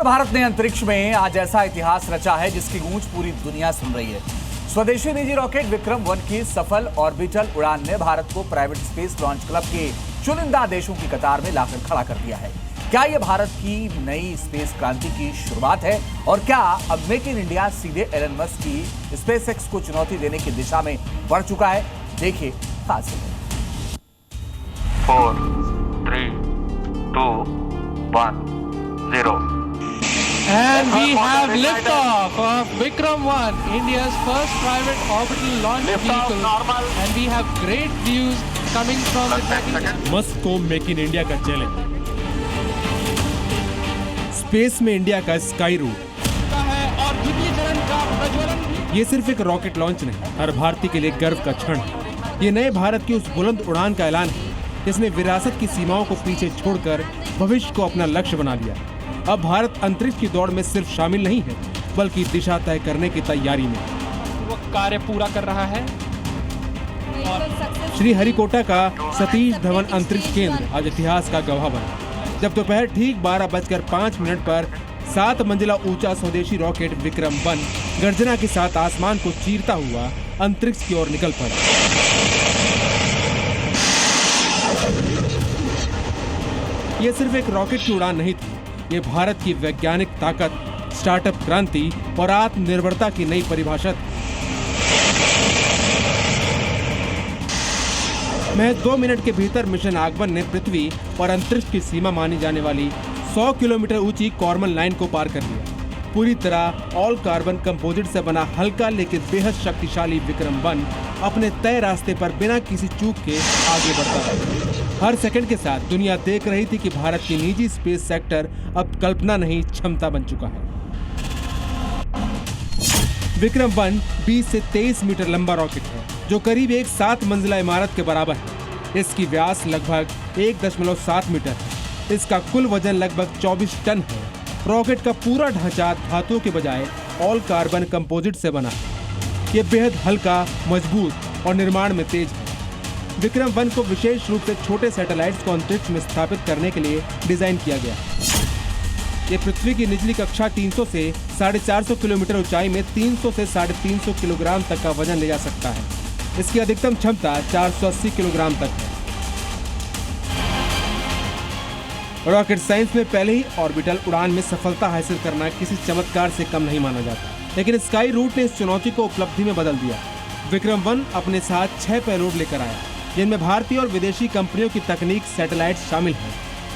और भारत ने अंतरिक्ष में आज ऐसा इतिहास रचा है जिसकी गूंज पूरी दुनिया सुन रही है। स्वदेशी निजी रॉकेट विक्रम-1 की सफल ऑर्बिटल उड़ान ने भारत को प्राइवेट स्पेस लॉन्च क्लब के चुनिंदा देशों की कतार में लाकर खड़ा कर दिया है। क्या यह भारत की नई स्पेस क्रांति की शुरुआत है और क्या अब मेक इन इंडिया सीधे एलन मस्क की स्पेसएक्स को चुनौती देने की दिशा में बढ़ चुका है? देखिए खास report. 4, 3, 2, 1, 0. And we have liftoff of Vikram-1, India's first private orbital launch vehicle. And we have great views coming from the tracking. Musk को मेक इन इंडिया का चैलेंज। स्पेस में इंडिया का स्काई रूट है और द्वितीय चरण का प्रज्वलन भी। ये सिर्फ एक रॉकेट लॉन्च नहीं, हर भारतीय के लिए गर्व का क्षण है। ये नए भारत की उस बुलंद उड़ान का ऐलान है जिसने विरासत की सीमाओं को पीछे छोड़कर भविष्य को अपना लक्ष्य बना लिया। अब भारत अंतरिक्ष की दौड़ में सिर्फ शामिल नहीं है बल्कि दिशा तय करने की तैयारी में वो कार्य पूरा कर रहा है। श्री हरिकोटा का सतीश धवन अंतरिक्ष केंद्र आज इतिहास का गवाह बना जब दोपहर ठीक 12:05 पर 7 मंजिला ऊंचा स्वदेशी रॉकेट विक्रम-1 गर्जना के साथ आसमान को चीरता हुआ अंतरिक्ष की ओर निकल पड़ा। ये सिर्फ एक रॉकेट की उड़ान नहीं थी, ये भारत की वैज्ञानिक ताकत, स्टार्टअप क्रांति और आत्मनिर्भरता की नई परिभाषा थी। महज 2 मिनट के भीतर मिशन आगमन ने पृथ्वी और अंतरिक्ष की सीमा मानी जाने वाली 100 किलोमीटर ऊंची कॉर्मन लाइन को पार कर लिया। पूरी तरह ऑल कार्बन कंपोजिट से बना हल्का लेकिन बेहद शक्तिशाली विक्रम-1 अपने तय रास्ते पर बिना किसी चूक के आगे बढ़ता रहा। हर सेकंड के साथ दुनिया देख रही थी कि भारत की निजी स्पेस सेक्टर अब कल्पना नहीं क्षमता बन चुका है। विक्रम-1 20 से 23 मीटर लंबा रॉकेट है जो करीब एक 7 मंजिला इमारत के बराबर है। इसकी व्यास लगभग 1.7 मीटर है। इसका कुल वजन लगभग 24 टन है। रॉकेट का पूरा ढांचा धातुओं के बजाय ऑल कार्बन कंपोजिट से बना है। ये बेहद हल्का, मजबूत और निर्माण में तेज है। विक्रम-1 को विशेष रूप से छोटे सैटेलाइट्स को अंतरिक्ष में स्थापित करने के लिए डिजाइन किया गया। ये पृथ्वी की निचली कक्षा 300 से 450 किलोमीटर ऊंचाई में 300 से 350 किलोग्राम तक का वजन ले जा सकता है। इसकी अधिकतम क्षमता 480 किलोग्राम तक है। रॉकेट साइंस में पहले ही ऑर्बिटल उड़ान में सफलता हासिल करना किसी चमत्कार से कम नहीं माना जाता, लेकिन स्काई रूट ने इस चुनौती को उपलब्धि में बदल दिया। विक्रम-1 अपने साथ 6 पेलोड लेकर आया जिनमें भारतीय और विदेशी कंपनियों की तकनीक सैटेलाइट शामिल है।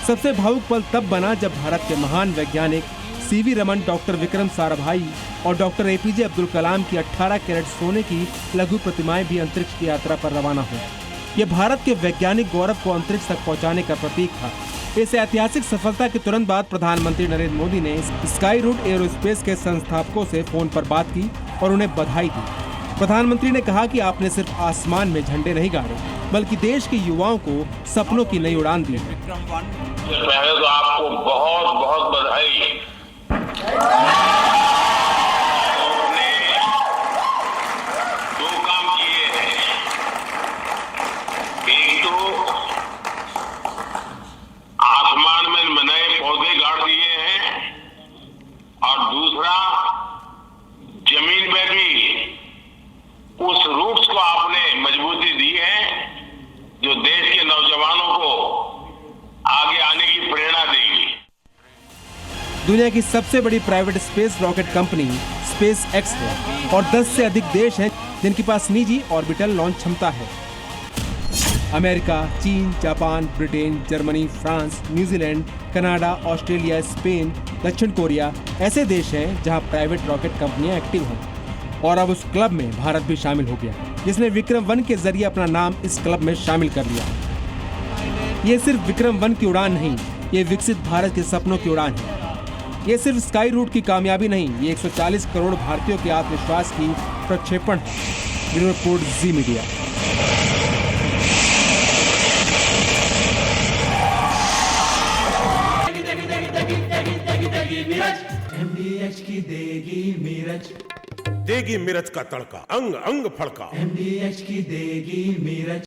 सबसे भावुक पल तब बना जब भारत के महान वैज्ञानिक सीवी रमन, डॉक्टर विक्रम साराभाई और डॉक्टर एपीजे अब्दुल कलाम की 18 कैरेट सोने की लघु प्रतिमाएं भी अंतरिक्ष की यात्रा पर रवाना हुई। ये भारत के वैज्ञानिक गौरव को अंतरिक्ष तक पहुंचाने का प्रतीक था। इस ऐतिहासिक सफलता के तुरंत बाद प्रधानमंत्री नरेंद्र मोदी ने स्काई रूट एरोस्पेस के संस्थापकों से फोन पर बात की और उन्हें बधाई दी। प्रधानमंत्री ने कहा कि आपने सिर्फ आसमान में झंडे नहीं गाड़े बल्कि देश के युवाओं को सपनों की नई उड़ान दी। पहले तो आपको बहुत बहुत बधाई। आपने 2 काम किए हैं। एक तो आसमान में नए पौधे गाड़ दिए हैं और दूसरा जमीन में भी उस रूट्स को आपने मजबूती दी है जो देश के नौजवानों को आगे आने की प्रेरणा देगी। दुनिया की सबसे बड़ी private space rocket company SpaceX है और 10 से अधिक देश हैं जिनके पास निजी ऑर्बिटल लॉन्च क्षमता है। अमेरिका, चीन, Japan, Britain, Germany, France, New Zealand, Canada, Australia, Spain, दक्षिण कोरिया ऐसे देश हैं जहां प्राइवेट रॉकेट कंपनियां एक्टिव हैं। और अब उस क्लब में भारत भी शामिल हो गया जिसने विक्रम-1 के जरिए अपना नाम इस क्लब में शामिल कर लिया। ये सिर्फ विक्रम-1 की उड़ान नहीं, ये विकसित भारत के सपनों की उड़ान है। ये सिर्फ स्काई रूट की कामयाबी नहीं, ये 140 करोड़ भारतीयों के आत्मविश्वास की प्रक्षेपण है। ब्यूरो रिपोर्ट, जी मीडिया। MDH की देगी मीरज, देगी मिर्च का तड़का, अंग अंग फड़का। MDH की देगी मीरज।